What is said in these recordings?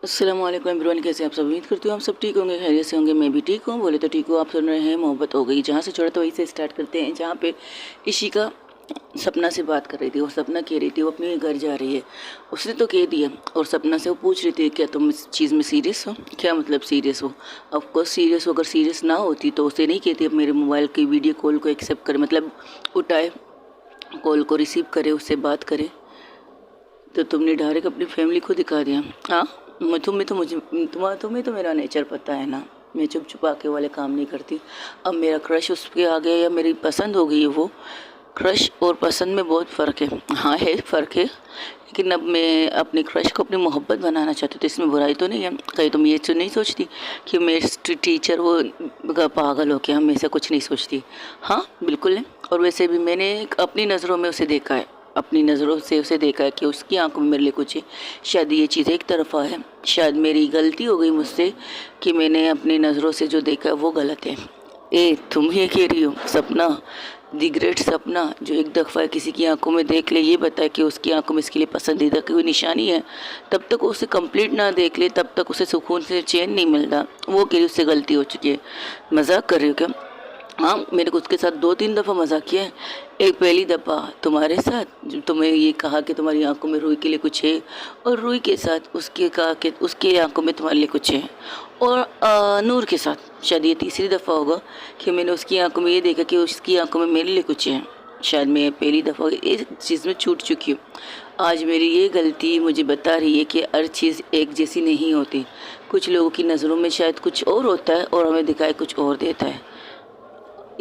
अस्सलामुअलैकुम एवरीवन, कैसे आप सब? उम्मीद करती हूँ आप सब ठीक होंगे, खैरियत से होंगे। मैं भी ठीक हूँ। बोले तो ठीक हूँ। आप सुन रहे हैं मोहब्बत हो गई। जहाँ से छोड़ा तो वहीं से स्टार्ट करते हैं, जहाँ पे इशिका सपना से बात कर रही थी। और सपना कह रही थी वो अपने घर जा रही है। उसने तो कह दिया। और सपना से वो पूछ रही थी, क्या तुम इस चीज़ में सीरियस हो? क्या मतलब सीरियस हो? ऑफकोर्स सीरियस हो। अगर सीरियस ना होती तो उसे नहीं कहती अब मेरे मोबाइल की वीडियो कॉल को एक्सेप्ट करे, मतलब उठाए, कॉल को रिसीव करे, उससे बात करे। तो तुमने डायरेक्ट अपनी फैमिली को दिखा दिया। हाँ, तुम्हें तो मेरा नेचर पता है ना। मैं चुप छुपा के वाले काम नहीं करती। अब मेरा क्रश उस पर आ गया या मेरी पसंद हो गई है वो। क्रश और पसंद में बहुत फ़र्क है। हाँ है फ़र्क है, लेकिन अब मैं अपने क्रश को अपनी मोहब्बत बनाना चाहती हूँ, तो इसमें बुराई तो नहीं है। कहीं तुम ये तो नहीं सोचती कि मेरे टीचर वो पागल हो के हमेशा कुछ नहीं सोचती। हाँ बिल्कुल है। और वैसे भी मैंने अपनी नज़रों में उसे देखा है, अपनी नज़रों से उसे देखा है कि उसकी आंखों में मेरे लिए कुछ है। शायद ये चीज़ एक तरफ़ा है। शायद मेरी गलती हो गई मुझसे कि मैंने अपनी नज़रों से जो देखा है वो गलत है। तुम ये कह रही हो सपना, दी ग्रेट सपना, जो एक दफ़ा किसी की आंखों में देख ले, ये बताए कि उसकी आंखों में इसके लिए पसंदीदा की कोई निशानी है, तब तक उसे कंप्लीट ना देख ले, तब तक उसे सुकून से चैन नहीं मिलता। वो कह रही उससे गलती हो चुकी है। मजाक कर रही हो क्या? हाँ, मैंने उसके साथ 2-3 दफ़ा मज़ाक किया है। एक पहली दफ़ा तुम्हारे साथ, जब तुम्हें ये कहा कि तुम्हारी आंखों में रूही के लिए कुछ है, और रूही के साथ उसके कहा कि उसके आंखों में तुम्हारे लिए कुछ है। और नूर के साथ शायद ये तीसरी दफ़ा होगा कि मैंने उसकी आंखों में ये देखा कि उसकी आंखों में मेरे लिए कुछ है। शायद मैं पहली दफ़ा इस चीज़ में छूट चुकी हूँ। आज मेरी ये गलती मुझे बता रही है कि हर चीज़ एक जैसी नहीं होती। कुछ लोगों की नज़रों में शायद कुछ और होता है और हमें दिखाई कुछ और देता है।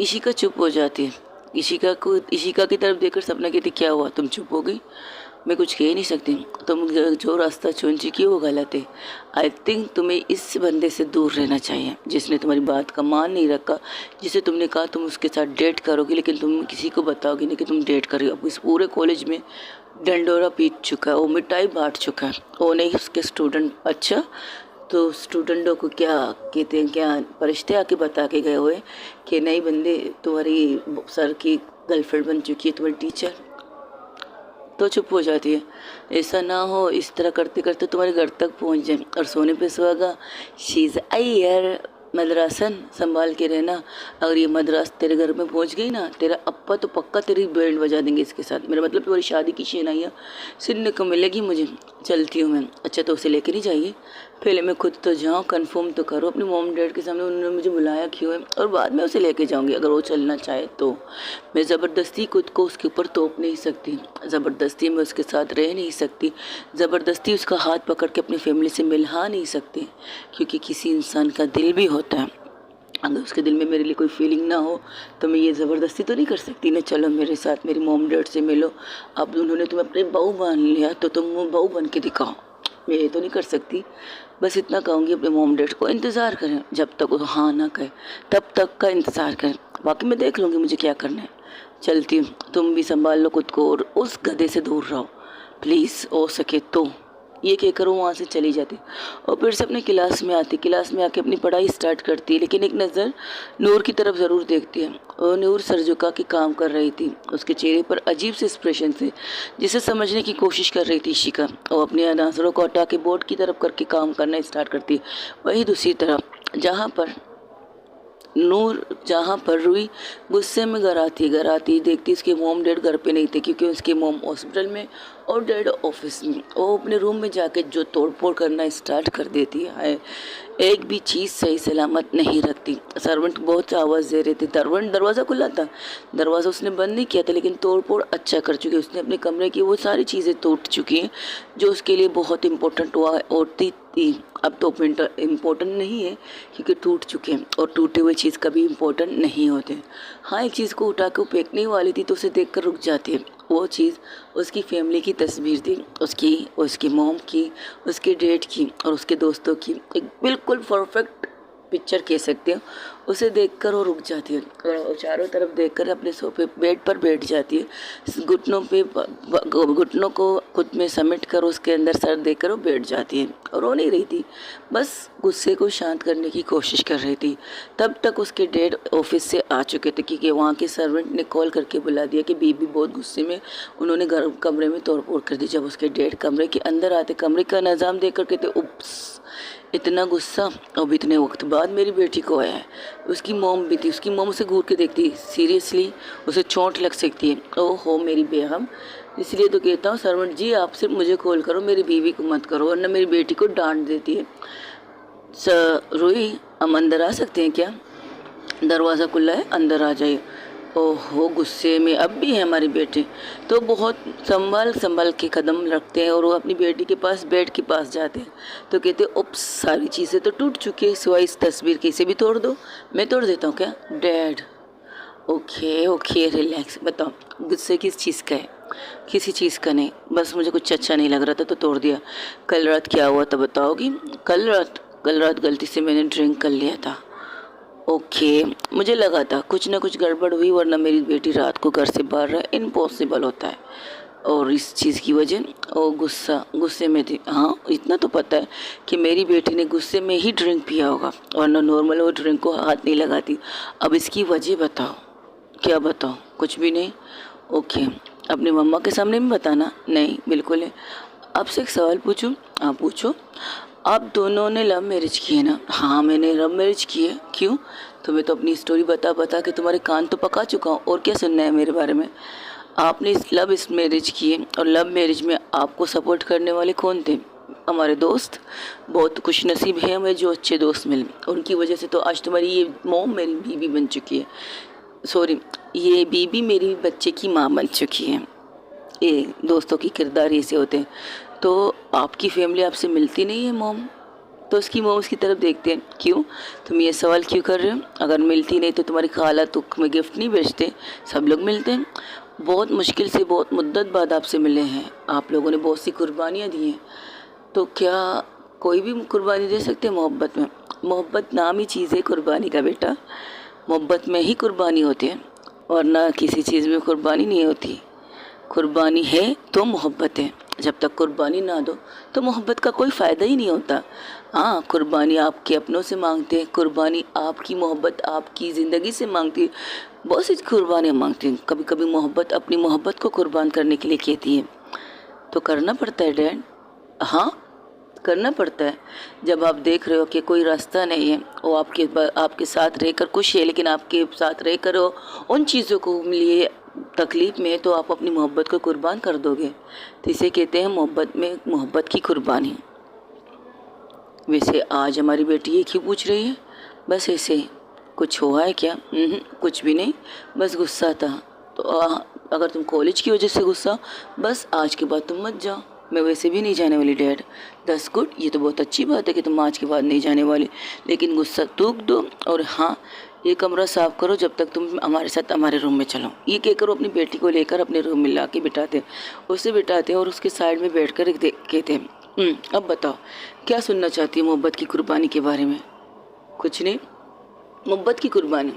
इशिका चुप हो जाती है। इशिका की तरफ देखकर सपना कहती, क्या हुआ, तुम चुप हो गई? मैं कुछ कह नहीं सकती। तुम जो रास्ता चुन चुकी हो वो गलत है। आई थिंक तुम्हें इस बंदे से दूर रहना चाहिए, जिसने तुम्हारी बात का मान नहीं रखा, जिसे तुमने कहा तुम उसके साथ डेट करोगी, लेकिन तुम किसी को बताओगी नहीं कि तुम डेट कर रही हो। अब इस पूरे कॉलेज में डंडोरा पीट चुका है, वो मिठाई बांट चुका है। वो नहीं उसके स्टूडेंट। अच्छा, तो स्टूडेंटों को क्या कहते हैं, क्या फरिश्ते आके बता के गए हुए कि नहीं बंदे, तुम्हारी सर की गर्लफ्रेंड बन चुकी है तुम्हारी टीचर? तो चुप हो जाती है। ऐसा ना हो इस तरह करते करते तुम्हारे घर तक पहुंच जाए और सोने पे सुहागा। शीज़ आई यार, मदरासन संभाल के रहना। अगर ये मद्रास तेरे घर में पहुंच गई ना, तेरा अप्पा तो पक्का तेरी बैंड बजा देंगे इसके साथ। मेरा मतलब तुम्हारी शादी की शहनाइयाँ सुनने को मिलेगी मुझे। चलती हूँ मैं। अच्छा, तो उसे लेकर ही जाइए। पहले मैं खुद तो जाऊँ, कंफर्म तो करो अपने मॉम डैड के सामने उन्होंने मुझे बुलाया क्यों है, और बाद में उसे लेके जाऊँगी अगर वो चलना चाहे तो। मैं ज़बरदस्ती खुद को उसके ऊपर तोप नहीं सकती, ज़बरदस्ती मैं उसके साथ रह नहीं सकती, ज़बरदस्ती उसका हाथ पकड़ के अपनी फैमिली से मिला नहीं सकती। क्योंकि किसी इंसान का दिल भी होता है। अगर उसके दिल में मेरे लिए कोई फीलिंग ना हो तो मैं ये ज़बरदस्ती तो नहीं कर सकती ना, चलो मेरे साथ मेरी मॉम डैड से मिलो। अब उन्होंने तुम्हें अपने बहू मान लिया तो तुम वो बहू बन के दिखाओ। मैं ये तो नहीं कर सकती। बस इतना कहूँगी अपने मॉम डैड को इंतज़ार करें, जब तक वो हाँ ना कहे तब तक का इंतज़ार करें। बाकी मैं देख लूँगी मुझे क्या करना है। चलती हूँ। तुम भी संभाल लो खुद को और उस गधे से दूर रहो प्लीज़, हो सके तो। ये कहकर वो वहाँ से चली जाती और फिर से अपने क्लास में आती। क्लास में आके अपनी पढ़ाई स्टार्ट करती है, लेकिन एक नज़र नूर की तरफ ज़रूर देखती है। और नूर सर झुका के काम कर रही थी। उसके चेहरे पर अजीब से एक्सप्रेशन थे, जिसे समझने की कोशिश कर रही थी इशिका। और अपनी नज़रों को हटा के बोर्ड की तरफ करके काम करना स्टार्ट करती। वही दूसरी तरफ जहाँ पर रूही गुस्से में घर आती देखती उसके मॉम डैड घर पे नहीं थे, क्योंकि उसके मॉम हॉस्पिटल में और डैड ऑफिस में। वो अपने रूम में जाके जो तोड़फोड़ करना स्टार्ट कर देती है। एक भी चीज़ सही सलामत नहीं रखती। सर्वेंट बहुत आवाज़ दे रहे थे, दरवाज़ा खुला था, दरवाज़ा उसने बंद नहीं किया था, लेकिन तोड़फोड़ अच्छा कर चुकी है। उसने अपने कमरे की वो सारी चीज़ें तोड़ चुकी हैं जो उसके लिए बहुत इंपॉर्टेंट हुआ होती थी। अब तो इम्पोर्टेंट नहीं है, क्योंकि टूट चुके हैं और टूटे हुए चीज़ कभी इम्पोर्टेंट नहीं होते। हाँ, एक चीज़ को उठा के वो फेंकने वाली थी तो उसे देखकर रुक जाती है। वो चीज़ उसकी फैमिली की तस्वीर थी, उसकी मॉम की, उसके डैड की और उसके दोस्तों की। एक बिल्कुल परफेक्ट पिक्चर कह सकते हो। उसे देखकर वो रुक जाती है और चारों तरफ देखकर अपने सोफे बेड पर बैठ जाती है। घुटनों को खुद में समेट कर उसके अंदर सर देकर वो बैठ जाती है और रो नहीं रही थी, बस गुस्से को शांत करने की कोशिश कर रही थी। तब तक उसके डैड ऑफिस से आ चुके थे, क्योंकि वहाँ के सर्वेंट ने कॉल करके बुला दिया कि बीबी बहुत गुस्से में, उन्होंने कमरे में तोड़फोड़ कर दी। जब उसके डैड कमरे के अंदर आते, कमरे का निज़ाम देख कर कहते, उप्स, इतना गुस्सा अब इतने वक्त बाद मेरी बेटी को आया है। उसकी मॉम भी थी, उसकी मॉम उसे घूर के देखती, सीरियसली उसे चोट लग सकती है। ओहो मेरी बेगम, इसलिए तो कहता हूँ सर्वेंट जी आप सिर्फ मुझे कॉल करो, मेरी बीवी को मत करो, वरना मेरी बेटी को डांट देती है। रूही हम अंदर आ सकते हैं क्या? दरवाज़ा खुला है, अंदर आ जाइए। ओहो गुस्से में अब भी है हमारी बेटी, तो बहुत संभल के कदम रखते हैं और वो अपनी बेटी के पास बेड के पास जाते हैं तो कहते हैं उप्स सारी चीज़ें तो टूट चुकी है सिवाय इस तस्वीर की, इसे भी तोड़ दो। मैं तोड़ देता हूँ क्या डैड? Okay okay relax. बताओ गुस्से किस चीज़ का है? किसी चीज़ का नहीं, बस मुझे कुछ अच्छा नहीं लग रहा था तो तोड़ दिया। कल रात क्या हुआ था बताओगी? कल रात गलती से मैंने ड्रिंक कर लिया था। ओके मुझे लगा था कुछ ना कुछ गड़बड़ हुई, वरना मेरी बेटी रात को घर से बाहर रहा इम्पॉसिबल होता है। और इस चीज़ की वजह और गुस्से में थी। हाँ इतना तो पता है कि मेरी बेटी ने गुस्से में ही ड्रिंक पिया होगा, वरना नॉर्मल वो ड्रिंक को हाथ नहीं लगाती। अब इसकी वजह बताओ। क्या बताओ? कुछ भी नहीं। ओके अपनी मम्मा के सामने भी बताना? नहीं बिल्कुल है। आपसे एक सवाल पूछूं? आप पूछो। आप दोनों ने लव मैरिज की है ना? हाँ मैंने लव मैरिज की है। क्यों? तुम्हें तो अपनी स्टोरी बता के तुम्हारे कान तो पका चुका हूँ, और क्या सुनना है मेरे बारे में? आपने इस मैरिज की है, और लव मैरिज में आपको सपोर्ट करने वाले कौन थे? हमारे दोस्त। बहुत खुशनसीब है हमें जो अच्छे दोस्त मिले, उनकी वजह से तो आज तुम्हारी ये मॉम मेरी बीवी बन चुकी है। सॉरी, ये बीबी मेरी बच्चे की माँ बन चुकी है। ये दोस्तों की किरदार ऐसे होते हैं। तो आपकी फैमिली आपसे मिलती नहीं है मॉम? तो उसकी मॉम उसकी तरफ देखते हैं। क्यों? तुम ये सवाल क्यों कर रहे हो? अगर मिलती नहीं तो तुम्हारी खाला तुम्हें गिफ्ट नहीं भेजते? सब लोग मिलते हैं। बहुत मुश्किल से बहुत मुद्दत बाद आपसे मिले हैं। आप लोगों ने बहुत सी कुर्बानियाँ दी हैं, तो क्या कोई भी कुर्बानी दे सकते हैं मोहब्बत में? मोहब्बत नाम ही चीज़ है कुर्बानी का बेटा। मोहब्बत में ही कुर्बानी होती है, और ना किसी चीज़ में कुर्बानी नहीं होती। कुर्बानी है तो मोहब्बत है। जब तक कुर्बानी ना दो तो मोहब्बत का कोई फ़ायदा ही नहीं होता। हाँ कुर्बानी आपके अपनों से मांगते हैं, कुर्बानी आपकी मोहब्बत आपकी ज़िंदगी से मांगती है, बहुत सी कुर्बानियाँ मांगती हैं। कभी कभी मोहब्बत अपनी मोहब्बत को कुर्बान करने के लिए कहती है, तो करना पड़ता है डैड। हाँ करना पड़ता है। जब आप देख रहे हो कि कोई रास्ता नहीं है, वो आपके साथ रहकर खुश है, लेकिन आपके साथ रहकर वो उन चीज़ों को लिए तकलीफ़ में, तो आप अपनी मोहब्बत को कुर्बान कर दोगे। तो इसे कहते हैं मोहब्बत की कुर्बानी। वैसे आज हमारी ये क्यों पूछ रही है? बस ऐसे ही। कुछ हुआ है क्या? कुछ भी नहीं, बस गुस्सा था। तो अगर तुम कॉलेज की वजह से गुस्सा, बस आज के बाद तुम मत जाओ। मैं वैसे भी नहीं जाने वाली डैड। दस गुड, ये तो बहुत अच्छी बात है कि तुम आज के बाद नहीं जाने वाली, लेकिन गुस्सा थूक दो। और हाँ ये कमरा साफ़ करो जब तक तुम हमारे साथ हमारे रूम में चलो। ये कहकर अपनी बेटी को लेकर अपने रूम में ला के बिठाते, उसे बिठाते और उसके साइड में बैठ कर कहते हैं अब बताओ क्या सुनना चाहती है मोहब्बत की कुर्बानी के बारे में? कुछ नहीं। मोहब्बत की कुर्बानी,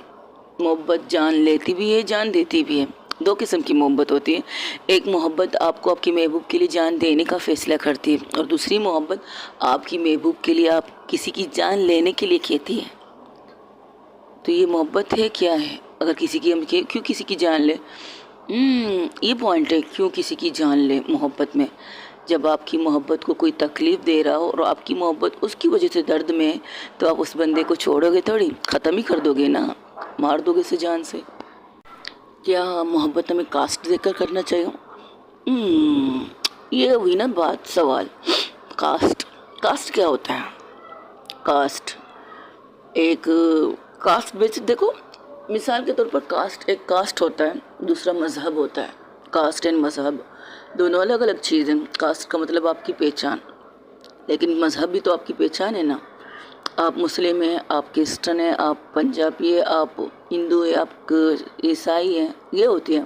मोहब्बत जान लेती भी है जान देती भी है। दो किस्म की मोहब्बत होती है। एक मोहब्बत आपको आपकी महबूब के लिए जान देने का फ़ैसला करती है, और दूसरी मोहब्बत आपकी महबूब के लिए आप किसी की जान लेने के लिए कहती है। तो ये मोहब्बत है क्या है? अगर किसी की हम क्यों किसी की जान ले? ये पॉइंट है, क्यों किसी की जान ले मोहब्बत में? जब आपकी मोहब्बत को कोई तकलीफ़ दे रहा हो और आपकी मोहब्बत उसकी वजह से दर्द में है, तो आप उस बंदे को छोड़ोगे थोड़ी, ख़त्म ही कर दोगे ना, मार दोगे उसे जान से। क्या मोहब्बत हमें कास्ट देखकर करना चाहिए? ये हुई ना बात, सवाल। कास्ट क्या होता है? कास्ट बेसिक देखो, मिसाल के तौर पर एक कास्ट होता है, दूसरा मज़हब होता है। कास्ट एंड मज़हब दोनों अलग अलग चीज़ हैं। कास्ट का मतलब आपकी पहचान, लेकिन मज़हब भी तो आपकी पहचान है ना। आप मुस्लिम हैं, आप क्रिश्चन हैं, आप पंजाबी है, आप हिंदू है, आप ईसाई हैं, ये होती है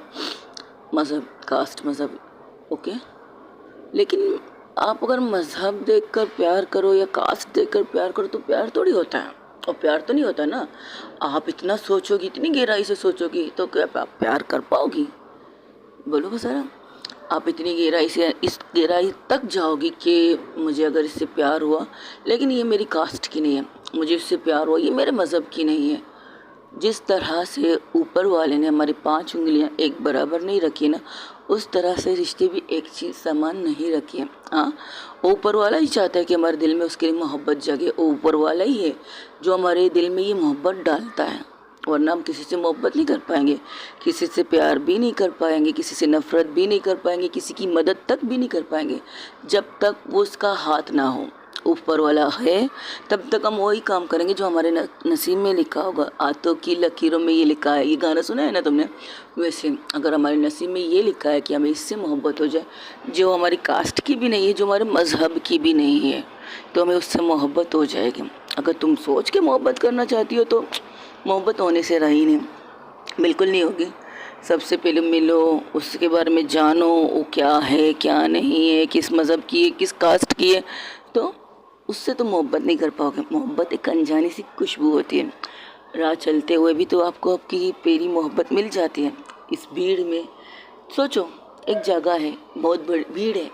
मज़हब, कास्ट मज़हब। ओके, लेकिन आप अगर मज़हब देखकर प्यार करो या कास्ट देखकर प्यार करो तो प्यार थोड़ी होता है, और प्यार तो नहीं होता ना। आप इतना सोचोगी, इतनी गहराई से सोचोगी, तो क्या आप प्यार कर पाओगी? बोलो बसारा। आप इतनी गहराई से इस गहराई तक जाओगी कि मुझे अगर इससे प्यार हुआ, लेकिन ये मेरी कास्ट की नहीं है, मुझे इससे प्यार हुआ, ये मेरे मज़हब की नहीं है। जिस तरह से ऊपर वाले ने हमारी 5 उंगलियां एक बराबर नहीं रखी ना, उस तरह से रिश्ते भी एक चीज़ समान नहीं रखिए। हाँ, ऊपर वाला ही चाहता है कि हमारे दिल में उसके लिए मोहब्बत जगे, ऊपर वाला ही है जो हमारे दिल में ये मोहब्बत डालता है, वरना हम किसी से मोहब्बत नहीं कर पाएंगे, किसी से प्यार भी नहीं कर पाएंगे, किसी से नफ़रत भी नहीं कर पाएंगे, किसी की मदद तक भी नहीं कर पाएंगे जब तक वो उसका हाथ ना हो। ऊपर वाला है तब तक हम वही काम करेंगे जो हमारे नसीब में लिखा होगा। हाथों की लकीरों में ये लिखा है, ये गाना सुना है ना तुमने, वैसे अगर हमारे नसीब में ये लिखा है कि हमें इससे मोहब्बत हो जाए जो हमारी कास्ट की भी नहीं है, जो हमारे मज़हब की भी नहीं है, तो हमें उससे मोहब्बत हो जाएगी। अगर तुम सोच के मोहब्बत करना चाहती हो तो मोहब्बत होने से रही नहीं, बिल्कुल नहीं होगी। सबसे पहले मिलो, उसके बारे में जानो वो क्या है क्या नहीं है, किस मज़हब की है, किस कास्ट की है, तो उससे तो मोहब्बत नहीं कर पाओगे। मोहब्बत एक अनजानी सी खुशबू होती है, राह चलते हुए भी तो आपको आपकी पहली मोहब्बत मिल जाती है। इस भीड़ में सोचो, एक जगह है, बहुत बड़ी भीड़ है।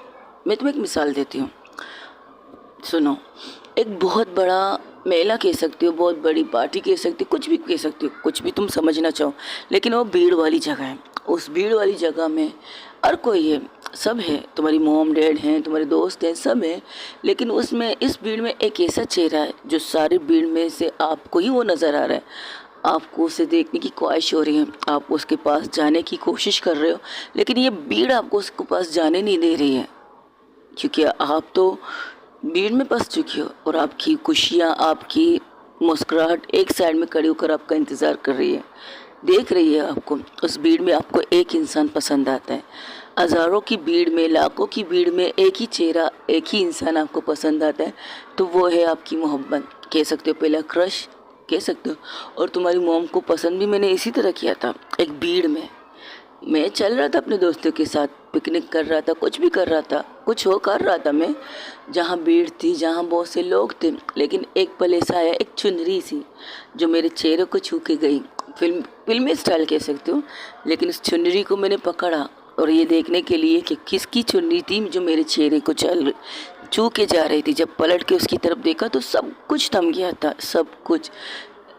मैं तुम्हें एक मिसाल देती हूँ, सुनो। एक बहुत बड़ा मेला कह सकते हो, बहुत बड़ी पार्टी कह सकते हो, कुछ भी कह सकते हो, कुछ भी तुम समझना चाहो, लेकिन वो भीड़ वाली जगह है। उस भीड़ वाली जगह में हर कोई है, सब है, तुम्हारी मॉम डैड हैं, तुम्हारे दोस्त हैं, सब हैं, लेकिन उसमें इस भीड़ में एक ऐसा चेहरा है जो सारी भीड़ में से आपको ही वो नज़र आ रहा है। आपको उसे देखने की ख्वाहिश हो रही है, आप उसके पास जाने की कोशिश कर रहे हो, लेकिन ये भीड़ आपको उसके पास जाने नहीं दे रही है, क्योंकि आप तो भीड़ में फंस चुकी हो और आपकी खुशियाँ, आपकी मुस्कुराहट एक साइड में खड़ी होकर आपका इंतज़ार कर रही है, देख रही है आपको। उस भीड़ में आपको एक इंसान पसंद आता है, हज़ारों की भीड़ में, लाखों की भीड़ में एक ही चेहरा, एक ही इंसान आपको पसंद आता है, तो वो है आपकी मोहब्बत, कह सकते हो पहला क्रश कह सकते हो। और तुम्हारी मॉम को पसंद भी मैंने इसी तरह किया था, एक भीड़ में। मैं चल रहा था अपने दोस्तों के साथ, पिकनिक कर रहा था, कुछ भी कर रहा था, कुछ हो कर रहा था मैं, जहाँ भीड़ थी, जहाँ बहुत से लोग थे, लेकिन एक पल ऐसा आया, एक चुनरी सी जो मेरे चेहरे को छू के गई, फिल्मी स्टाइल कह सकते हो। लेकिन उस चुनरी को मैंने पकड़ा और ये देखने के लिए कि किसकी चुनरी थी जो मेरे चेहरे को छू के जा रही थी। जब पलट के उसकी तरफ देखा तो सब कुछ थम गया था, सब कुछ,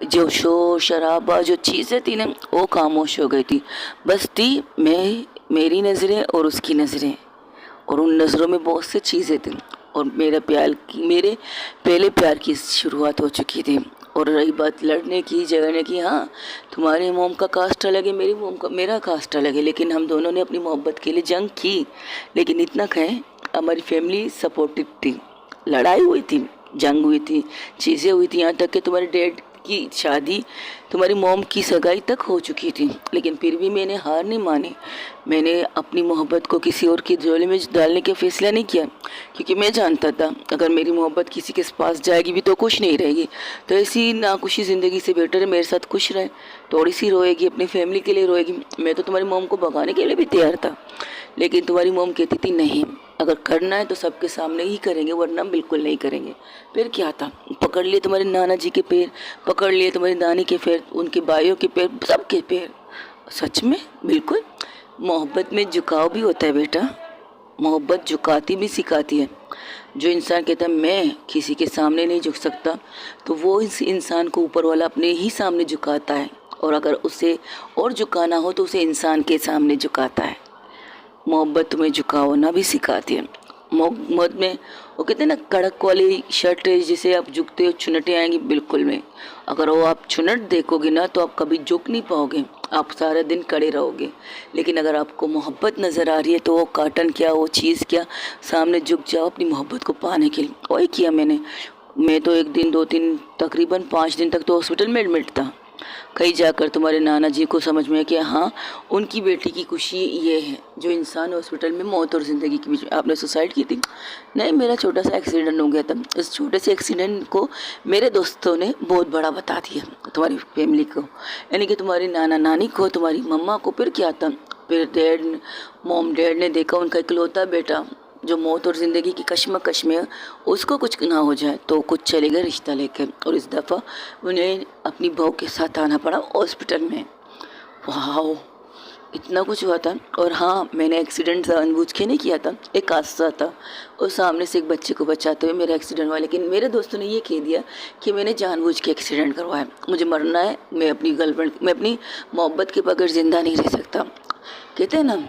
जो शोर शराबा, जो चीज़ें थी ना, वो खामोश हो गई थी। बस थी मैं, मेरी नज़रें और उसकी नज़रें, और उन नज़रों में बहुत सी चीज़ें थी, और मेरे पहले प्यार की शुरुआत हो चुकी थी। और रही बात लड़ने की झगड़ने की, हाँ, तुम्हारी मोम का कास्ट अलग है, मेरा कास्ट अलग है, लेकिन हम दोनों ने अपनी मोहब्बत के लिए जंग की। लेकिन इतना कहें, हमारी फैमिली सपोर्टिव थी, लड़ाई हुई थी, जंग हुई थी, चीज़ें हुई थी, यहाँ तक कि तुम्हारे डैड की शादी, तुम्हारी मॉम की सगाई तक हो चुकी थी, लेकिन फिर भी मैंने हार नहीं मानी। मैंने अपनी मोहब्बत को किसी और की झोली में डालने का फैसला नहीं किया, क्योंकि मैं जानता था अगर मेरी मोहब्बत किसी के पास जाएगी भी तो खुश नहीं रहेगी, तो ऐसी नाखुशी ज़िंदगी से बेटर है मेरे साथ खुश रहे। थोड़ी सी रोएगी, अपनी फैमिली के लिए रोएगी। मैं तो तुम्हारी मॉम को भगाने के लिए भी तैयार था, लेकिन तुम्हारी मॉम कहती थी नहीं, अगर करना है तो सबके सामने ही करेंगे, वरना बिल्कुल नहीं करेंगे। फिर क्या था, पकड़ लिए तुम्हारे नाना जी के पैर, पकड़ लिए तुम्हारी दानी के पैर, उनके भाइयों के पैर, सबके पैर। सच में बिल्कुल मोहब्बत में झुकाव भी होता है बेटा, मोहब्बत झुकाती भी सिखाती है। जो इंसान कहता है मैं किसी के सामने नहीं झुक सकता, तो वो इस इंसान को ऊपर वाला अपने ही सामने झुकाता है, और अगर उसे और झुकाना हो तो उसे इंसान के सामने झुकाता है। मोहब्बत तुम्हें झुकाव होना भी सिखाती है। मोहब्बत में वो कहते हैं ना, कड़क वाली शर्ट जिसे आप झुकते हो, चुनटें आएंगी, बिल्कुल में अगर वो आप चुनट देखोगे ना तो आप कभी झुक नहीं पाओगे, आप सारा दिन खड़े रहोगे। लेकिन अगर आपको मोहब्बत नज़र आ रही है तो वो काटन क्या, वो चीज़ क्या, सामने झुक जाओ अपनी मोहब्बत को पाने के लिए। वही किया मैंने। मैं तो एक दिन, 2 दिन, तकरीबन 5 दिन तक तो हॉस्पिटल में एडमिट था। कहीं जाकर तुम्हारे नाना जी को समझ में कि हाँ, उनकी बेटी की खुशी ये है। जो इंसान हॉस्पिटल में मौत और ज़िंदगी के बीच में, आपने सुसाइड की थी? नहीं, मेरा छोटा सा एक्सीडेंट हो गया था। इस छोटे से एक्सीडेंट को मेरे दोस्तों ने बहुत बड़ा बता दिया, तुम्हारी फैमिली को, यानी कि तुम्हारी नाना नानी को, तुम्हारी मम्मा को। फिर क्या था, फिर मॉम डैड ने देखा उनका इकलौता बेटा जो मौत और ज़िंदगी की कश्मकश में, उसको कुछ ना हो जाए तो कुछ चलेगा रिश्ता लेकर, और इस दफ़ा उन्हें अपनी बहू के साथ आना पड़ा हॉस्पिटल में। वाह, इतना कुछ हुआ था। और हाँ, मैंने एक्सीडेंट जानबूझ के नहीं किया था, एक हादसा था, और सामने से एक बच्चे को बचाते हुए मेरा एक्सीडेंट हुआ। लेकिन मेरे दोस्तों ने ये कह दिया कि मैंने जानबूझ के एक्सीडेंट करवाया, मुझे मरना है, मैं अपनी गर्लफ्रेंड, मैं अपनी मोहब्बत के बगैर ज़िंदा नहीं रह सकता। कहते हैं ना,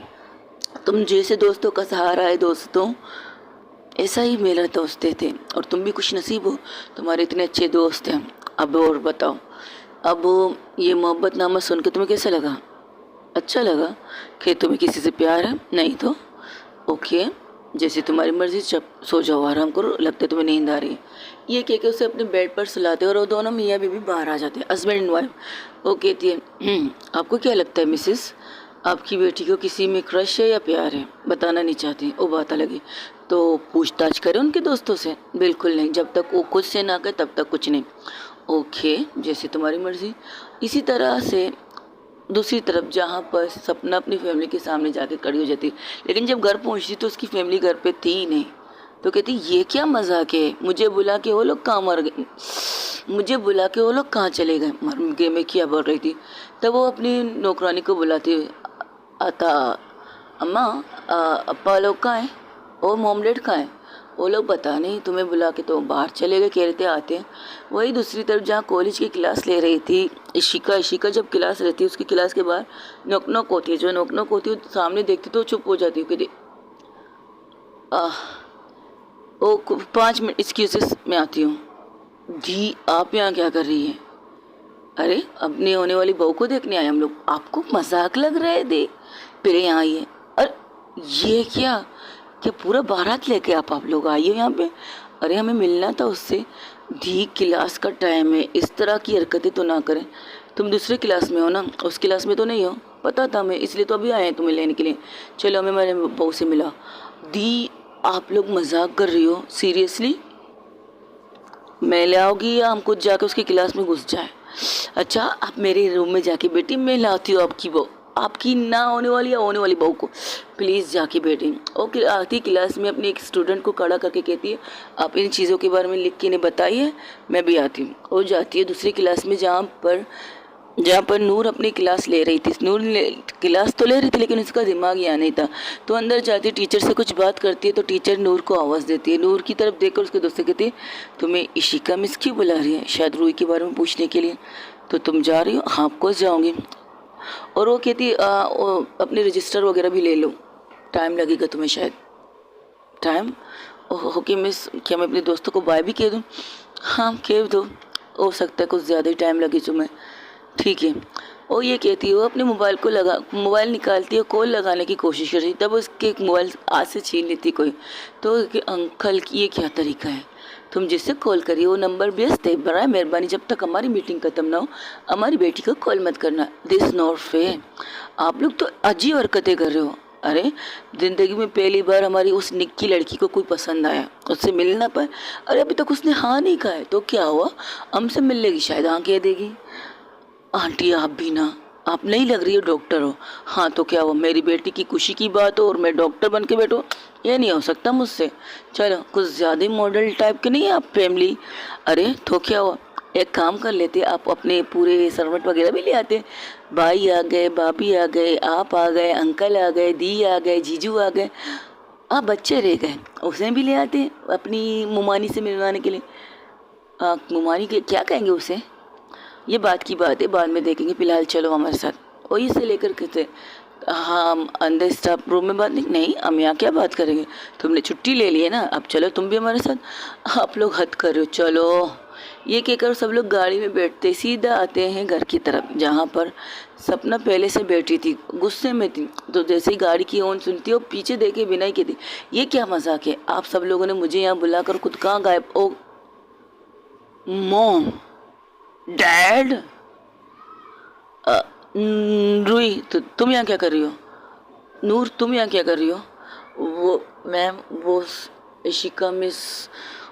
तुम जैसे दोस्तों का सहारा है दोस्तों, ऐसा ही मेरे दोस्त थे और तुम भी खुश नसीब हो, तुम्हारे इतने अच्छे दोस्त हैं। अब और बताओ, अब ये मोहब्बतनामा सुन के तुम्हें कैसा लगा? अच्छा लगा कि तुम्हें किसी से प्यार है? नहीं तो ओके, जैसे तुम्हारी मर्जी, जब सो जाओ, आराम करो, लगता है तुम्हें नींद आ रही है। ये कह के उसे अपने बेड पर सुलाते और वो दोनों मियाँ बीवी बाहर आ जाते हैं, हस्बैंड एंड वाइफ। वो कहती है आपको क्या लगता है मिसिस, आपकी बेटी को किसी में क्रश है या प्यार है? बताना नहीं चाहती, वो बात लगी तो पूछताछ करें उनके दोस्तों से। बिल्कुल नहीं, जब तक वो खुद से ना कहे तब तक कुछ नहीं। ओके, जैसे तुम्हारी मर्जी। इसी तरह से दूसरी तरफ जहाँ पर सपना अपनी फैमिली के सामने जाके खड़ी हो जाती, लेकिन जब घर पहुँचती तो उसकी फैमिली घर पे थी ही नहीं। तो कहती ये क्या मजाक है, मुझे बुला के वो लोग कहाँ मर गए, मुझे बुला के वो लोग कहाँ चले गए, मर गए मैं क्या बोल रही थी। तब वो अपनी नौकरानी को बुलाती, आता अम्मा अप्पा लोग कहाँ हैं और मोमलेट कहाँ हैं? वो लोग पता नहीं, तुम्हें बुला के तो बाहर चले गए, कह रहे थे आते हैं। वही दूसरी तरफ जहाँ कॉलेज की क्लास ले रही थी इशिका जब क्लास रहती है उसकी क्लास के बाहर नोक नोक होती है, जो नोक नोक होती है सामने देखती तो चुप हो जाती है, कहती ओ 5 मिनट एक्सक्यूजेस मैं आती हूँ। जी आप यहाँ क्या कर रही हैं? अरे अपनी होने वाली बहू को देखने आए हम लोग। आपको मजाक लग रहा है? दे पहले यहाँ आइए। अरे ये क्या क्या पूरा बारात लेके आप लोग आइए यहाँ पे? अरे हमें मिलना था उससे। दी क्लास का टाइम है, इस तरह की हरकतें तो ना करें। तुम दूसरे क्लास में हो ना, उस क्लास में तो नहीं हो? पता था मैं, इसलिए तो अभी आए हैं तुम्हें लेने के लिए। चलो हमें मेरे बहू से मिला। दी आप लोग मजाक कर रही हो? सीरियसली मैं ले आओगी या हम खुद जाके उसकी क्लास में घुस जाए? अच्छा आप मेरे रूम में जाके बेटी मैं लाती हूँ आपकी बहू, आपकी ना होने वाली या होने वाली बहू को, प्लीज़ जाके बेटी। ओके, आती क्लास में अपने एक स्टूडेंट को खड़ा करके कहती है आप इन चीज़ों के बारे में लिख के इन्हें बताइए, मैं भी आती हूँ। वो जाती है दूसरी क्लास में जहाँ पर नूर अपनी क्लास ले रही थी। नूर क्लास तो ले रही थी लेकिन उसका दिमाग यहाँ नहीं था, तो अंदर जाती टीचर से कुछ बात करती है तो टीचर नूर को आवाज़ देती है। नूर की तरफ देखकर उसके दोस्त से कहती है तुम्हें इशिका मिस क्यों बुला रही है? शायद रूही के बारे में पूछने के लिए। तो तुम जा रही हो? हाँ ऑफकोर्स जाऊँगी। और वो कहती अपने रजिस्टर वगैरह भी ले लो, टाइम लगेगा तुम्हें शायद। टाइम? ओके मिस, क्या मैं अपने दोस्तों को बाय भी कह दूँ? हाँ कह दो, हो सकता है कुछ ज़्यादा ही टाइम लगे तुम्हें। ठीक है। और ये कहती है वो अपने मोबाइल निकालती है, कॉल लगाने की कोशिश करती, तब उसके मोबाइल हाथ से छीन लेती कोई। तो कि अंकल ये क्या तरीका है, तुम जिससे कॉल करिए वो नंबर व्यस्त है, बड़ा मेहरबानी जब तक हमारी मीटिंग खत्म ना हो हमारी बेटी को कॉल मत करना। दिस नॉट फेयर, आप लोग तो अजीब हरकतें कर रहे हो। अरे ज़िंदगी में पहली बार हमारी उस निक्की लड़की को कोई पसंद आया, उससे मिलना पर अरे अभी तक उसने हाँ नहीं कहा है, तो क्या हुआ, हमसे मिल लेगी शायद हाँ कह देगी। आंटी आप भी ना, आप नहीं लग रही हो डॉक्टर हो। हाँ तो क्या हुआ, मेरी बेटी की खुशी की बात हो और मैं डॉक्टर बन के बैठूँ, ये नहीं हो सकता मुझसे। चलो कुछ ज़्यादा ही मॉडल टाइप के नहीं है आप फैमिली। अरे तो क्या हुआ, एक काम कर लेते, आप अपने पूरे सर्वेंट वगैरह भी ले आते, भाई आ गए, भाभी आ गए, आप आ गए, अंकल आ गए, दी आ गए, जीजू आ गए, आप बच्चे रह गए, उसे भी ले आते अपनी मुमानी से मिलवाने के लिए। मुमानी के क्या कहेंगे उसे, ये बात की बात है, बाद में देखेंगे, फिलहाल चलो हमारे साथ। और इसे लेकर के हाँ अंदर स्टाफ रूम में बात नहीं, हम यहाँ क्या बात करेंगे, तुमने छुट्टी ले ली है ना, अब चलो तुम भी हमारे साथ। आप लोग हद कर रहे हो, चलो। ये कहकर सब लोग गाड़ी में बैठते सीधा आते हैं घर की तरफ, जहाँ पर सपना पहले से बैठी थी, गुस्से में थी। तो जैसे ही गाड़ी की हॉर्न सुनती हो पीछे देखे बिना ही कहती ये क्या मजाक है, आप सब लोगों ने मुझे यहाँ बुलाकर खुद कहाँ गायब। ओ मॉम, डैड, रूही तो तुम यहाँ क्या कर रही हो? नूर तुम यहाँ क्या कर रही हो? वो मैम वो इशिका मिस,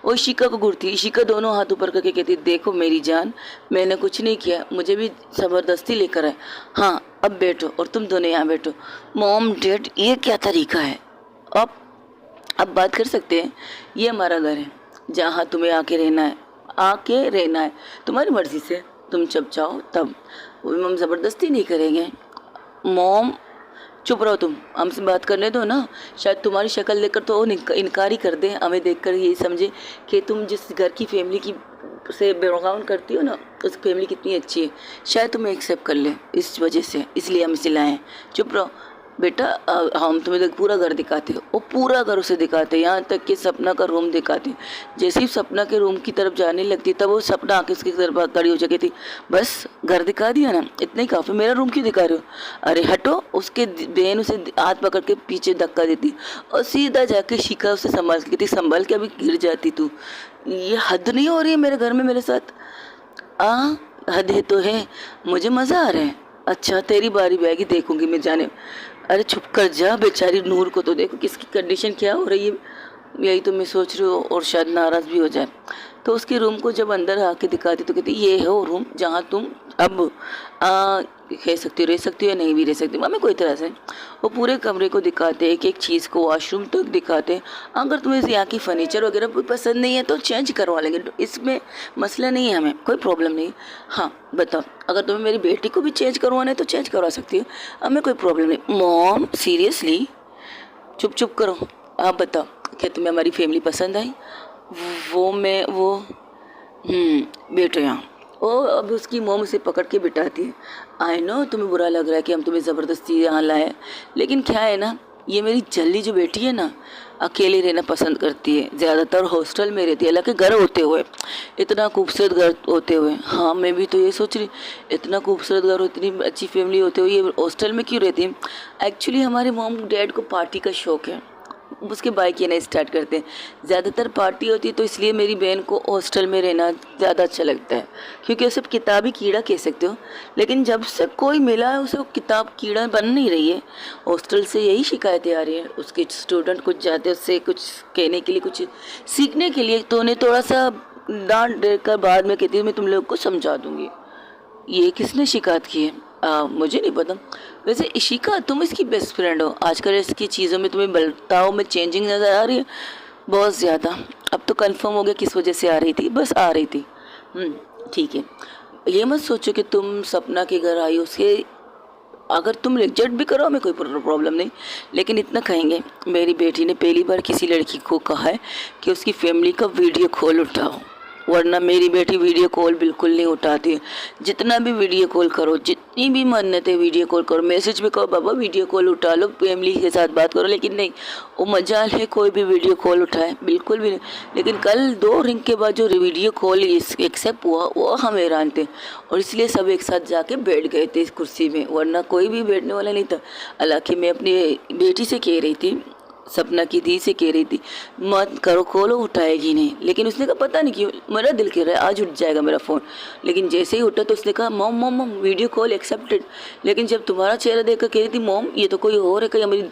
वो इशिका को घूरती। इशिका दोनों हाथ ऊपर करके कहती देखो मेरी जान, मैंने कुछ नहीं किया, मुझे भी ज़बरदस्ती लेकर आए। हाँ अब बैठो और तुम दोनों यहाँ बैठो। मॉम डैड ये क्या तरीका है, अब बात कर सकते हैं, ये हमारा घर है जहाँ तुम्हें आके रहना है, तुम्हारी मर्ज़ी से, तुम जब चाहो तब, हम ज़बरदस्ती नहीं करेंगे। मॉम चुप रहो, तुम हमसे बात करने दो ना, शायद तुम्हारी शक्ल देखकर तो वो इनकार ही कर दें, हमें देखकर यही समझे कि तुम जिस घर की फैमिली की से बिलोंग करती हो ना, उस फैमिली कितनी अच्छी है, शायद तुम्हें एक्सेप्ट कर ले इस वजह से, इसलिए हम इसे लाए हैं। चुप रहो। बेटा हम तुम्हें पूरा घर दिखाते हैं। वो पूरा घर उसे दिखाते, यहाँ तक कि सपना का रूम दिखाते। जैसे ही सपना के रूम की तरफ जाने लगती तब वो सपना आके उसकी तरफ खड़ी हो जाती थी। बस घर दिखा दिया ना, इतना ही काफ़ी, मेरा रूम क्यों दिखा रहे हो? अरे हटो। उसके बहन उसे हाथ पकड़ के पीछे धक्का देती और सीधा जाके शिखा उसे संभाल के कहती, संभाल के अभी गिर जाती तू। ये हद नहीं हो रही है मेरे घर में मेरे साथ? हद है तो है, मुझे मज़ा आ रहा है। अच्छा तेरी बारी भी आएगी, देखूंगी मैं जाने। अरे चुप कर जा, बेचारी नूर को तो देखो किसकी कंडीशन क्या हो रही है, यही तो मैं सोच रही हूँ, और शायद नाराज़ भी हो जाए। तो उसके रूम को जब अंदर आके दिखाती तो कहती ये है वो रूम जहाँ तुम अब कह सकती हो, रह सकती हो या नहीं भी रह सकती, मम्मी कोई तरह से। वो पूरे कमरे को दिखाते, एक एक चीज़ को, वॉशरूम तक दिखाते। अगर तुम्हें यहाँ की फर्नीचर वगैरह कोई पसंद नहीं है तो चेंज करवा लेंगे, तो इसमें मसला नहीं है, हमें कोई प्रॉब्लम नहीं। हाँ बताओ, अगर तुम्हें मेरी बेटी को भी चेंज करवाना है तो चेंज करवा सकती हो, हमें कोई प्रॉब्लम नहीं। Mom seriously? चुप चुप करो। आप बताओ, क्या तुम्हें हमारी फैमिली पसंद आई? वो बैठो यहाँ। ओ अब उसकी मोम उसे पकड़ के बिठाती है। आई नो तुम्हें बुरा लग रहा है कि हम तुम्हें ज़बरदस्ती यहाँ लाए, लेकिन क्या है ना, ये मेरी जल्दी जो बेटी है ना, अकेले रहना पसंद करती है, ज़्यादातर हॉस्टल में रहती है, हालांकि घर होते हुए, इतना खूबसूरत घर होते हुए। हाँ मैं भी तो ये सोच रही, इतना खूबसूरत घर, इतनी अच्छी फैमिली होते हुए ये हॉस्टल में क्यों रहती है? एक्चुअली हमारे मॉम डैड को पार्टी का शौक़ है, उसके बाइक ये नहीं स्टार्ट करते, ज़्यादातर पार्टी होती है, तो इसलिए मेरी बहन को हॉस्टल में रहना ज़्यादा अच्छा लगता है, क्योंकि उसे किताबी कीड़ा कह सकते हो, लेकिन जब से कोई मिला है उसे वो किताब कीड़ा बन नहीं रही है। हॉस्टल से यही शिकायतें आ रही हैं, उसके स्टूडेंट कुछ जाते उससे कुछ कहने के लिए, कुछ सीखने के लिए, तो उन्हें थोड़ा सा डांट देकर बाद में कहती है मैं तुम लोग को समझा दूँगी। ये किसने शिकायत की है? मुझे नहीं पता। वैसे इशिका तुम इसकी बेस्ट फ्रेंड हो, आजकल इसकी चीज़ों में तुम्हें बर्ताव में चेंजिंग नज़र आ रही है बहुत ज़्यादा। अब तो कंफर्म हो गया किस वजह से आ रही थी, बस आ रही थी। ठीक है, ये मत सोचो कि तुम सपना के घर आई उसके, अगर तुम रिजेक्ट भी करो हमें कोई प्रॉब्लम नहीं, लेकिन इतना कहेंगे मेरी बेटी ने पहली बार किसी लड़की को कहा है कि उसकी फैमिली का वीडियो कॉल उठाओ, वरना मेरी बेटी वीडियो कॉल बिल्कुल नहीं उठाती है। जितना भी वीडियो कॉल करो, जितनी भी मन्नत है वीडियो कॉल करो, मैसेज भी करो बाबा वीडियो कॉल उठा लो, फैमिली के साथ बात करो, लेकिन नहीं, वो मजाल है कोई भी वीडियो कॉल उठाए, बिल्कुल भी नहीं। लेकिन कल 2 रिंग के बाद जो वीडियो कॉल एक्सेप्ट हुआ वो हम हैरान थे, और इसलिए सब एक साथ जाके बैठ गए थे इस कुर्सी में, वरना कोई भी बैठने वाला नहीं था। हालांकि मैं अपनी बेटी से कह रही थी, सपना की दी से कह रही थी मत करो कॉल, उठाएगी नहीं, लेकिन उसने कहा पता नहीं क्यों मेरा दिल कह रहा है आज उठ जाएगा मेरा फ़ोन, लेकिन जैसे ही उठा तो उसने कहा mom mom mom video call accepted. लेकिन जब तुम्हारा चेहरा देखकर कह रही थी मॉम ये तो कोई और है, कहीं मेरी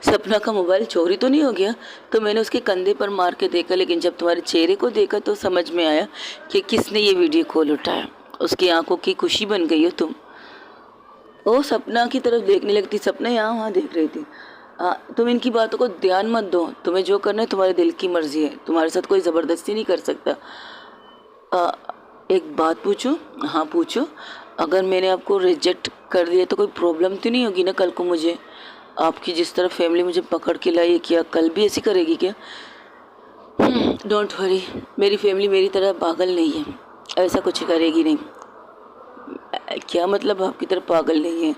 सपना का मोबाइल चोरी तो नहीं हो गया, तो मैंने उसके कंधे पर मार के देखा, लेकिन जब तुम्हारे चेहरे को देखा तो समझ में आया कि किसने ये वीडियो कॉल उठाया। उसकी आंखों की खुशी बन गई हो तुम। वो सपना की तरफ देखने लगती, सपना यहाँ वहाँ देख रही थी। तुम इनकी बातों को ध्यान मत दो, तुम्हें जो करना है तुम्हारे दिल की मर्जी है, तुम्हारे साथ कोई ज़बरदस्ती नहीं कर सकता। एक बात पूछूं? हाँ पूछो। अगर मैंने आपको रिजेक्ट कर दिया तो कोई प्रॉब्लम तो नहीं होगी ना कल को मुझे? आपकी जिस तरह फैमिली मुझे पकड़ के लाई है, क्या कल भी ऐसी करेगी क्या? डोंट वरी, मेरी फैमिली मेरी तरह पागल नहीं है, ऐसा कुछ करेगी नहीं। क्या मतलब आपकी तरह पागल नहीं है?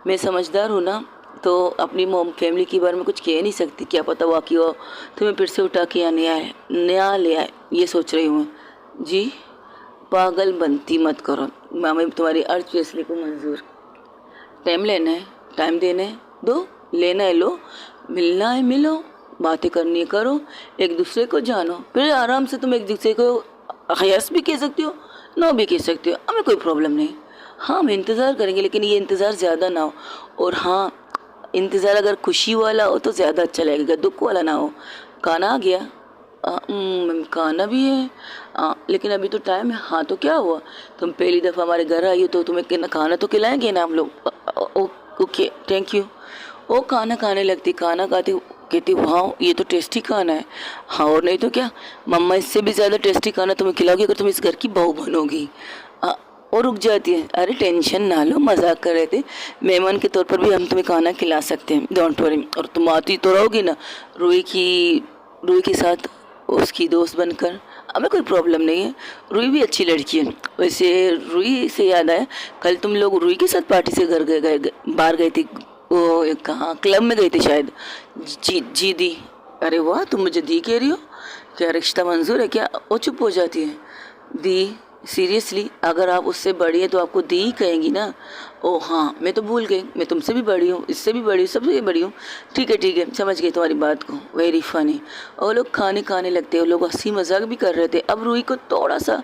मैं समझदार हूँ ना, तो अपनी मोम फैमिली के बारे में कुछ कह नहीं सकती, क्या पता वाकई वो तुम्हें फिर से उठा के यहाँ नया ले आए, ये सोच रही हूँ। जी पागल बनती मत करो, मामा तुम्हारी अर्ज फैसले को मंजूर। टाइम लेना है, टाइम देना है दो, लेना है लो, मिलना है मिलो, बातें करनी है करो, एक दूसरे को जानो, फिर आराम से तुम एक दूसरे को यस भी कह सकती हो, नो भी कह सकती हो, हमें कोई प्रॉब्लम नहीं। हाँ हम इंतज़ार करेंगे, लेकिन ये इंतज़ार ज़्यादा ना हो, और हाँ इंतज़ार अगर खुशी वाला हो तो ज़्यादा अच्छा लगेगा, दुख वाला ना हो। खाना आ गया? खाना भी है, लेकिन अभी तो टाइम है। हाँ तो क्या हुआ, तुम पहली दफ़ा हमारे घर आई हो तो तुम्हें खाना तो खिलाएंगे ना हम लोग। Okay thank you. वो खाना खाने लगती, खाना खाती कहती वाह ये तो टेस्टी खाना है। हाँ और नहीं तो क्या, मम्मा इससे भी ज़्यादा टेस्टी खाना तुम्हें खिलाओगी अगर तुम इस घर की बहू बनोगी। और रुक जाती है, अरे टेंशन ना लो, मजाक कर रहे थे, मेहमान के तौर पर भी हम तुम्हें खाना खिला सकते हैं, डोंट वरी। और तुम आती तो रहोगी ना रूही के साथ उसकी दोस्त बनकर, हमें कोई प्रॉब्लम नहीं है, रूही भी अच्छी लड़की है। वैसे रूही से याद आया, कल तुम लोग रूही के साथ पार्टी से घर बाहर गई थी, वो कहाँ क्लब में गई थी शायद। जी जी दी। अरे वाह, तुम मुझे दी कह रही हो? क्या रिश्ता मंजूर है क्या? वो चुप हो जाती है। दी, सीरियसली अगर आप उससे बड़ी हैं तो आपको दी ही कहेंगी ना? ओ हाँ, मैं तो भूल गई, मैं तुमसे भी बड़ी हूँ, इससे भी बड़ी हूँ, सबसे बड़ी हूँ। ठीक है, समझ गई तुम्हारी बात को। Very funny. और लोग खाने खाने लगते हैं, लोग हंसी मजाक भी कर रहे थे। अब रूही को थोड़ा सा,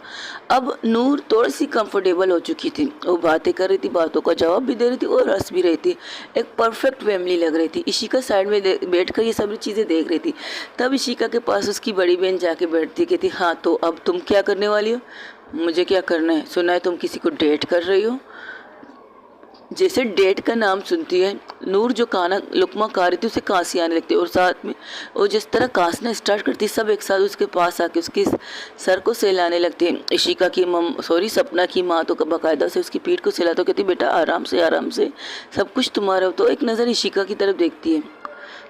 अब नूर थोड़ी सी कंफर्टेबल हो चुकी थी। वो बातें कर रही थी, बातों का जवाब भी दे रही थी और हंस भी रही थी। एक परफेक्ट फैमिली लग रही थी। इशिका साइड में बैठ कर ये सभी चीज़ें देख रही थी। तब इशिका के पास उसकी बड़ी बहन जाके बैठती, कहती हाँ तो अब तुम क्या करने वाली हो? मुझे क्या करना है? सुना है तुम किसी को डेट कर रही हो। जैसे डेट का नाम सुनती है नूर, जो खाना लुकमा खा रही थी उसे खांसी आने लगती है। और साथ में वो जिस तरह खांसना स्टार्ट करती, सब एक साथ उसके पास आके उसके सर को सहलाने लगती है। इशिका की सपना की माँ तो बाकायदा से उसकी पीठ को सहलाते कहती बेटा आराम से, सब कुछ तुम्हारा। तो एक नज़र इशिका की तरफ देखती है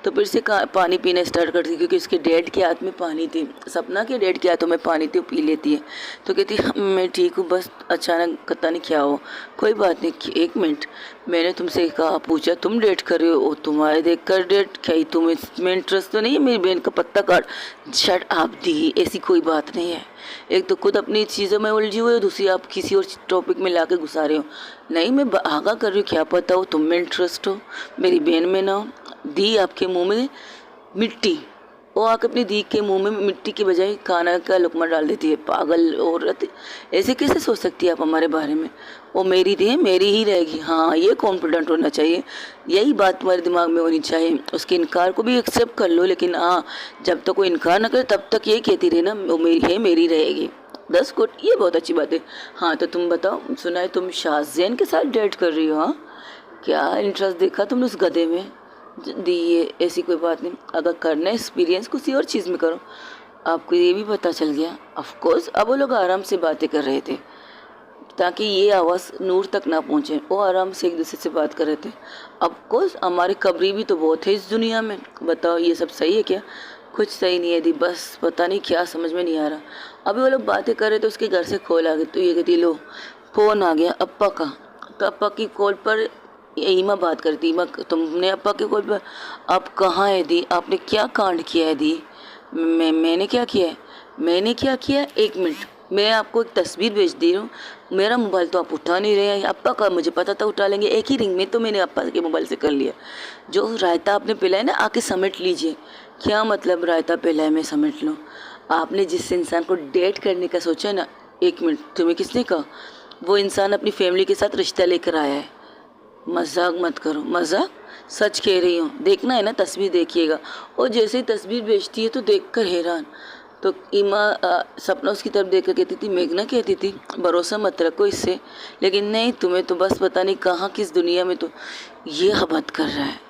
तो फिर से पानी पीना स्टार्ट करती, क्योंकि उसके डैड के हाथ में पानी थी। सपना के डैड के हाथों में पानी थी, वो पी लेती है। तो कहती मैं ठीक हूँ, बस अचानक पता नहीं क्या हो। कोई बात नहीं, एक मिनट, मैंने तुमसे कहा पूछा तुम डेट कर रहे हो, तुम्हारे देख कर डेट क्या? तुम्हें इसमें इंटरेस्ट तो नहीं है? मेरी बहन का पत्ता काट। शट आप दी, ऐसी कोई बात नहीं है। एक तो खुद अपनी चीज़ों में उलझी हुई हो, दूसरी आप किसी और टॉपिक में ला के घुसा रहे हो। नहीं, मैं आगा कर रही हूँ, क्या पता हो तुम में इंटरेस्ट हो, मेरी बहन में ना हो। दी आपके मुंह में मिट्टी, वो आके अपनी दी के मुंह में मिट्टी की बजाय खाना का लुकमा डाल देती है। पागल औरत, ऐसे कैसे सोच सकती है आप हमारे बारे में? वो मेरी दी है, मेरी ही रहेगी। हाँ, ये कॉन्फिडेंट होना चाहिए, यही बात तुम्हारे दिमाग में होनी चाहिए। उसके इनकार को भी एक्सेप्ट कर लो, लेकिन हाँ, जब तक वो इनकार ना करे तब तक ये कहती रहे ना वो मेरी है, मेरी रहेगी। 10 गुड, ये बहुत अच्छी बात है। हाँ तो तुम बताओ, सुना है तुम शाहज़ैन के साथ डेट कर रही हो? हाँ, क्या इंटरेस्ट देखा तुमने उस गधे में? दी, ये ऐसी कोई बात नहीं, अगर करना है एक्सपीरियंस किसी और चीज़ में करो। आपको ये भी पता चल गया? Of course. अब वो लोग आराम से बातें कर रहे थे ताकि ये आवाज़ नूर तक ना पहुँचे। वो आराम से एक दूसरे से बात कर रहे थे। ऑफ कोर्स, हमारे कबरी भी तो बहुत है इस दुनिया में। बताओ ये सब सही है क्या? कुछ सही नहीं है दी, बस पता नहीं क्या समझ में नहीं आ रहा। अभी वो लोग बातें कर रहे थे, उसके घर से कॉल आ गई। तो ये कहती लो फ़ोन आ गया अप्पा का। तो अप्पा की कॉल पर ईमा बात करती। ईमा, तुमने अप्पा के कॉल पर, आप कहाँ है दी? आपने क्या कांड किया है दी? मैंने क्या किया है? मैंने क्या किया है? एक मिनट, मैं आपको एक तस्वीर भेज दी हूँ। मेरा मोबाइल तो आप उठा नहीं रहे हैं। अप्पा का मुझे पता था उठा लेंगे, एक ही रिंग में तो मैंने अप्पा के मोबाइल से कर लिया। जो रायता आपने पिलाया ना, आके समेट लीजिए। क्या मतलब रायता पिलाया मैं समेट लूँ? आपने जिस इंसान को डेट करने का सोचा ना, एक मिनट, तुम्हें किसने कहा? वो इंसान अपनी फैमिली के साथ रिश्ता लेकर आया है। मजाक मत करो। मजाक? सच कह रही हूँ, देखना है ना तस्वीर देखिएगा। और जैसे ही तस्वीर भेजती है तो देखकर हैरान। तो ईमा सपना उसकी तरफ देख कर कहती थी, मेघना कहती थी भरोसा मत रखो इससे, लेकिन नहीं, तुम्हें तो बस पता नहीं कहाँ किस दुनिया में तो ये हद कर रहा है।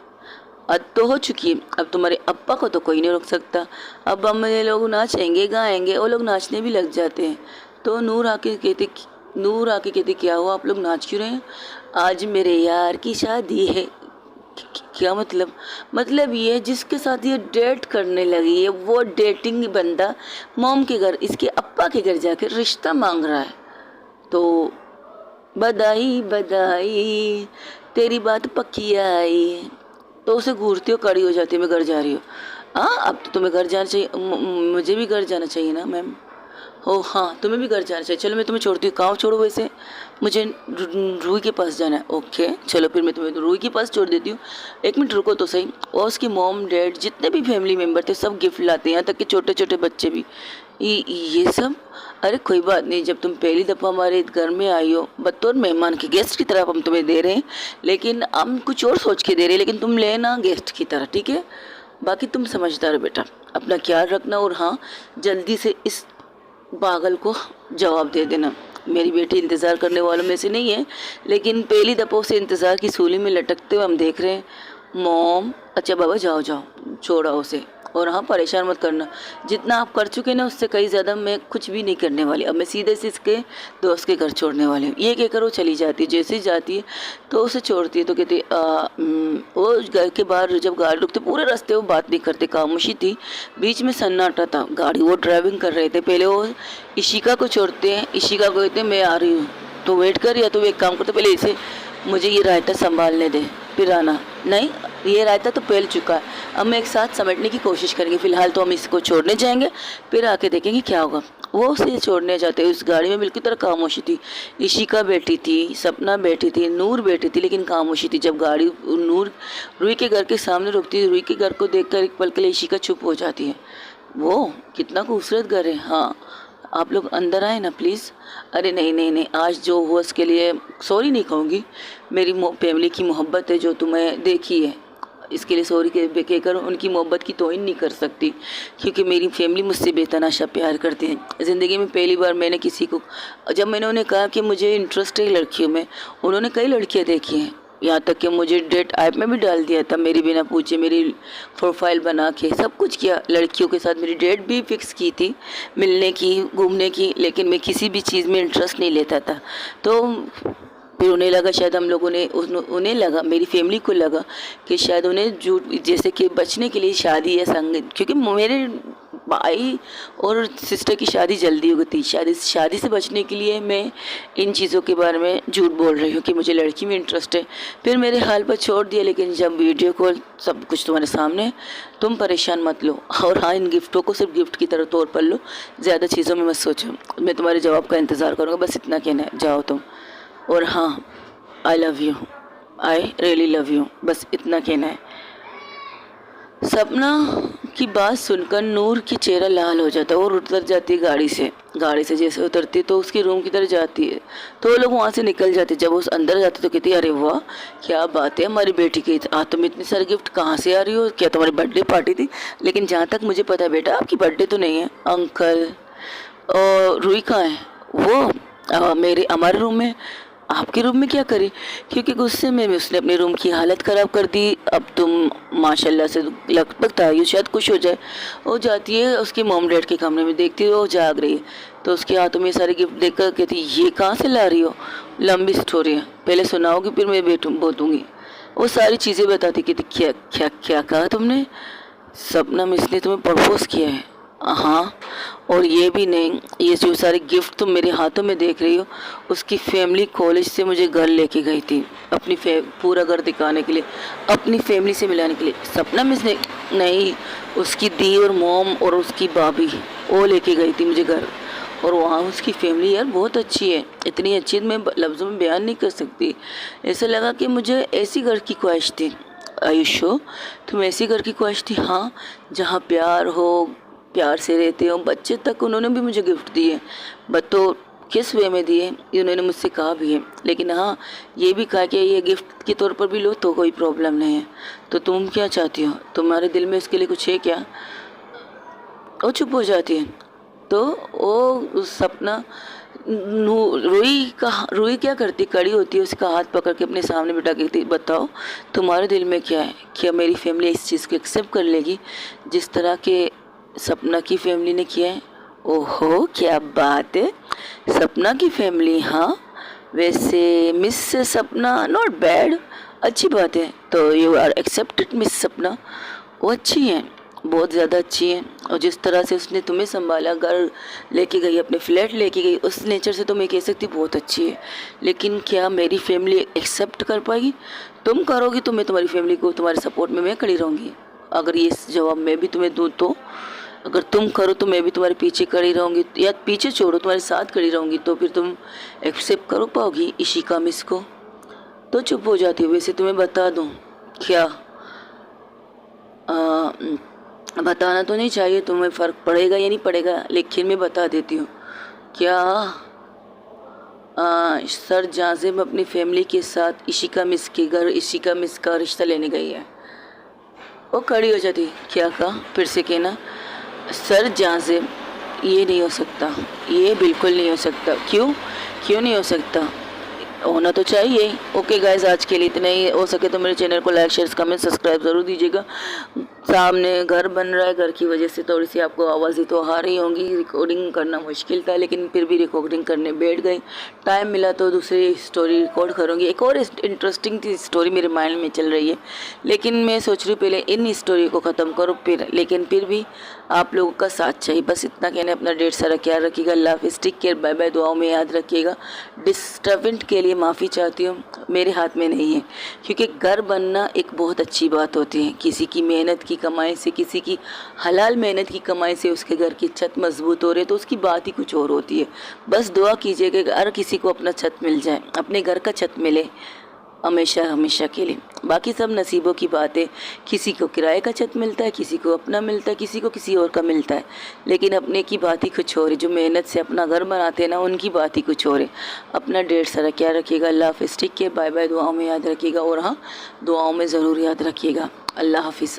अब तो हो चुकी है, अब तुम्हारे अप्पा को तो कोई नहीं रोक सकता। अब हम ये लोग नाचेंगे गाएंगे, वो लोग नाचने भी लग जाते हैं। तो नूर आके कहती क्या हुआ, आप लोग नाच क्यों रहे हैं? आज मेरे यार की शादी है। क्या मतलब? मतलब ये जिसके साथ ये डेट करने लगी है वो डेटिंग बंदा मॉम के घर, इसके अप्पा के घर जाकर रिश्ता मांग रहा है। तो बधाई बधाई, तेरी बात पक्की आई। तो उसे घूरती हो, कड़ी हो जाती है, मैं घर जा रही हूँ। हाँ, अब तो तुम्हें घर जाना चाहिए, मुझे भी घर जाना चाहिए ना मैम। ओ हाँ, तुम्हें भी घर जाना चाहिए। चलो मैं तुम्हें छोड़ती हूँ। कहाँ छोड़ो वैसे? मुझे रूही के पास जाना है। ओके चलो, फिर मैं तुम्हें रूही के पास छोड़ देती हूँ। एक मिनट रुको तो सही। और उसकी मॉम डैड जितने भी फैमिली मेम्बर थे सब गिफ्ट लाते हैं, यहाँ तक कि छोटे छोटे बच्चे भी। ये सब? अरे कोई बात नहीं, जब तुम पहली दफ़ा हमारे घर में आई हो बतौर मेहमान के, गेस्ट की तरह हम तुम्हें दे रहे हैं, लेकिन हम कुछ और सोच के दे रहे हैं, लेकिन तुम लेना गेस्ट की तरह, ठीक है? बाकी तुम समझदार हो बेटा, अपना ख्याल रखना। और हाँ, जल्दी से इस पागल को जवाब दे देना। मेरी बेटी इंतज़ार करने वालों में से नहीं है, लेकिन पहली दफ़ा से इंतज़ार की सूली में लटकते हुए हम देख रहे हैं। मॉम, अच्छा बाबा जाओ जाओ, छोड़ा उसे। और हाँ, परेशान मत करना, जितना आप कर चुके ना उससे कहीं ज़्यादा मैं कुछ भी नहीं करने वाली। अब मैं सीधे से इसके दोस्त के घर छोड़ने वाली हूँ। ये कहकर वो चली जाती है। जैसे ही जाती है तो उसे छोड़ती है तो कहती वो घर के बाहर जब गाड़ी रुकती, पूरे रास्ते वो बात नहीं करते, खामोशी थी, बीच में सन्नाटा था। गाड़ी वो ड्राइविंग कर रहे थे। पहले वो इशिका को छोड़ते हैं, इशिका को कहते हैं मैं आ रही हूँ, तो वेट कर, या तो वो एक काम करते पहले इसे मुझे ये रायता संभालने दे। फिर आना। नहीं, ये रायता तो फैल चुका है, अब मैं एक साथ समेटने की कोशिश करेंगे। फ़िलहाल तो हम इसको छोड़ने जाएंगे, फिर आके देखेंगे क्या होगा। वो उसे छोड़ने जाते उस गाड़ी में बिल्कुल तरह खामोशी थी। इशिका बैठी थी, सपना बैठी थी, नूर बैठी थी, लेकिन खामोशी थी। जब गाड़ी नूर रूही के घर के सामने रुकती है, रूही के घर को देखकर एक पल के लिए इशिका चुप हो जाती है। वो कितना खूबसूरत घर है। हाँ, आप लोग अंदर आए ना प्लीज़। अरे नहीं नहीं नहीं, आज जो हुआ उसके लिए सॉरी नहीं कहूँगी। मेरी फैमिली की मोहब्बत है जो तुम्हें देखी है, इसके लिए सॉरी कहकर उनकी मोहब्बत की तौहीन नहीं कर सकती, क्योंकि मेरी फैमिली मुझसे बेतहाशा प्यार करती है। ज़िंदगी में पहली बार मैंने किसी को, जब मैंने उन्हें कहा कि मुझे इंटरेस्ट है लड़कियों में, उन्होंने कई लड़कियाँ देखी हैं, यहाँ तक कि मुझे डेट ऐप में भी डाल दिया था, मेरी बिना पूछे मेरी प्रोफाइल बना के सब कुछ किया। लड़कियों के साथ मेरी डेट भी फिक्स की थी, मिलने की, घूमने की, लेकिन मैं किसी भी चीज़ में इंटरेस्ट नहीं लेता था। तो फिर उन्हें लगा शायद हम लोगों ने, उन्हें लगा, मेरी फैमिली को लगा कि शायद उन्हें झूठ, जैसे कि बचने के लिए शादी या संगीत, क्योंकि मेरे भाई और सिस्टर की शादी जल्दी हो गई थी, शादी से बचने के लिए मैं इन चीज़ों के बारे में झूठ बोल रही हूँ कि मुझे लड़की में इंटरेस्ट है। फिर मेरे हाल पर छोड़ दिया, लेकिन जब वीडियो कॉल सब कुछ तुम्हारे सामने, तुम परेशान मत लो। और हाँ, इन गिफ्टों को सिर्फ गिफ्ट की तरह तौर पर लो, ज़्यादा चीज़ों में मत सोचो। मैं तुम्हारे जवाब का इंतज़ार करूँगा, बस इतना कहना है, जाओ तुम। और हाँ, I love you, I really love you, बस इतना कहना है। सपना की बात सुनकर नूर की चेहरा लाल हो जाता है और उतर जाती है गाड़ी से जैसे उतरती है तो उसकी रूम की तरफ जाती है, तो वो लोग वहाँ से निकल जाते। जब वो अंदर जाते तो कहती है, अरे वाह क्या बात है, हमारी बेटी की आज तुम इतने सारे गिफ्ट कहाँ से आ रही हो, क्या तुम्हारी बर्थडे पार्टी थी? लेकिन जहाँ तक मुझे पता है बेटा, आपकी बर्थडे तो नहीं है। अंकल और रूही कहाँ है? वो हमारे रूम में। आपके रूम में क्या करी? क्योंकि गुस्से में उसने अपने रूम की हालत ख़राब कर दी। अब तुम माशाल्लाह से लगता है शायद खुश हो जाए। वो जाती है उसके मॉम डैड के कमरे में, देखती है वो जाग रही है, तो उसके हाथों में सारे गिफ्ट देखकर कहती है, ये कहाँ से ला रही हो? लंबी स्टोरी है, पहले सुनाओगी फिर मैं बोलूँगी। वो सारी चीज़ें बताती, कहती क्या क्या क्या कहा तुमने? सपना में इसने तुम्हें प्रपोज किया है? हाँ, और ये भी नहीं, ये जो सारे गिफ्ट तुम मेरे हाथों में देख रही हो, उसकी फैमिली कॉलेज से मुझे घर लेके गई थी, अपनी पूरा घर दिखाने के लिए, अपनी फैमिली से मिलाने के लिए। सपना में इसने नहीं, उसकी दी और मॉम और उसकी भाभी वो लेके गई थी मुझे घर, और वहाँ उसकी फैमिली यार बहुत अच्छी है, इतनी अच्छी मैं लफ्ज़ों में बयान नहीं कर सकती। ऐसा लगा कि मुझे ऐसी घर की ख्वाहिश थी। आयुषो, तुम ऐसी घर की ख्वाहिश थी? हाँ, जहाँ प्यार हो, प्यार से रहते हो, बच्चे तक उन्होंने भी मुझे गिफ्ट दिए। बट तो किस वे में दिए ये उन्होंने मुझसे कहा भी है, लेकिन हाँ ये भी कहा कि ये गिफ्ट के तौर पर भी लो तो कोई प्रॉब्लम नहीं है। तो तुम क्या चाहती हो? तुम्हारे दिल में उसके लिए कुछ है क्या? वो चुप हो जाती है। तो वो सपना रूही क्या करती, कड़ी होती है, उसका हाथ पकड़ के अपने सामने बिठा के कहती, बताओ तुम्हारे दिल में क्या है? क्या मेरी फैमिली इस चीज़ को एक्सेप्ट कर लेगी जिस तरह के सपना की फैमिली ने किया है? ओहो क्या बात है, सपना की फैमिली। हाँ वैसे मिस सपना नॉट बैड, अच्छी बात है। तो यू आर एक्सेप्टेड मिस सपना, वो अच्छी है, बहुत ज़्यादा अच्छी है। और जिस तरह से उसने तुम्हें संभाला, घर लेके गई, अपने फ्लैट लेके गई, उस नेचर से तो मैं कह सकती बहुत अच्छी है। लेकिन क्या मेरी फैमिली एक्सेप्ट कर पाएगी? तुम करोगी तो मैं तुम्हारी फैमिली को, तुम्हारे सपोर्ट में मैं खड़ी रहूँगी। अगर ये जवाब मैं भी तुम्हें दूँ तो, अगर तुम करो तो मैं भी तुम्हारे पीछे खड़ी रहूँगी, या पीछे छोड़ो तुम्हारे साथ खड़ी रहूँगी, तो फिर तुम एक्सेप्ट करो पाओगी इशिका मिस को? तो चुप हो जाती हो। वैसे तुम्हें बता दूँ क्या, बताना तो नहीं चाहिए, तुम्हें फ़र्क पड़ेगा या नहीं पड़ेगा, लेकिन मैं बता देती हूँ। क्या सर जाजिम अपनी फैमिली के साथ इशिका मिस के घर इशिका मिस का रिश्ता लेने गई है? वो खड़ी हो जाती, क्या कहा? फिर से कहना। सर जाजिम, ये नहीं हो सकता, ये बिल्कुल नहीं हो सकता। क्यों नहीं हो सकता? होना तो चाहिए। ओके गाइस, आज के लिए इतना ही। हो सके तो मेरे चैनल को लाइक शेयर कमेंट सब्सक्राइब ज़रूर दीजिएगा। सामने घर बन रहा है, घर की वजह से थोड़ी सी आपको आवाज़ें तो आ रही होंगी। रिकॉर्डिंग करना मुश्किल था, लेकिन फिर भी रिकॉर्डिंग करने बैठ गई। टाइम मिला तो दूसरी स्टोरी रिकॉर्ड करूँगी। एक और इंटरेस्टिंग सी स्टोरी मेरे माइंड में चल रही है, लेकिन मैं सोच रही हूँ पहले इन स्टोरी को ख़त्म करो लेकिन फिर भी आप लोगों का साथ चाहिए। बस इतना कहने, अपना ढेर सारा ख्याल रखिएगा। अल्लाह हाफिज़, टेक केयर, बाय बाय। दुआओं में याद रखिएगा। डिस्टर्बेंट के लिए माफ़ी चाहती हूँ, मेरे हाथ में नहीं है, क्योंकि घर बनना एक बहुत अच्छी बात होती है। किसी की मेहनत की कमाई से, किसी की हलाल मेहनत की कमाई से उसके घर की छत मजबूत हो रही है तो उसकी बात ही कुछ और होती है। बस दुआ कीजिएगा कि हर किसी को अपना छत मिल जाए, अपने घर का छत मिले हमेशा हमेशा के लिए। बाकी सब नसीबों की बात है। किसी को किराए का छत मिलता है, किसी को अपना मिलता है, किसी को किसी और का मिलता है, लेकिन अपने की बात ही कुछ और है। जो मेहनत से अपना घर बनाते हैं ना, उनकी बात ही कुछ और है। अपना ढेर सारा क्या रखिएगा। अल्लाह हाफिज़, टेक केयर, बाय बाय। दुआओं में याद रखिएगा, और हाँ, दुआओं में ज़रूर याद रखिएगा। अल्लाह हाफिज़।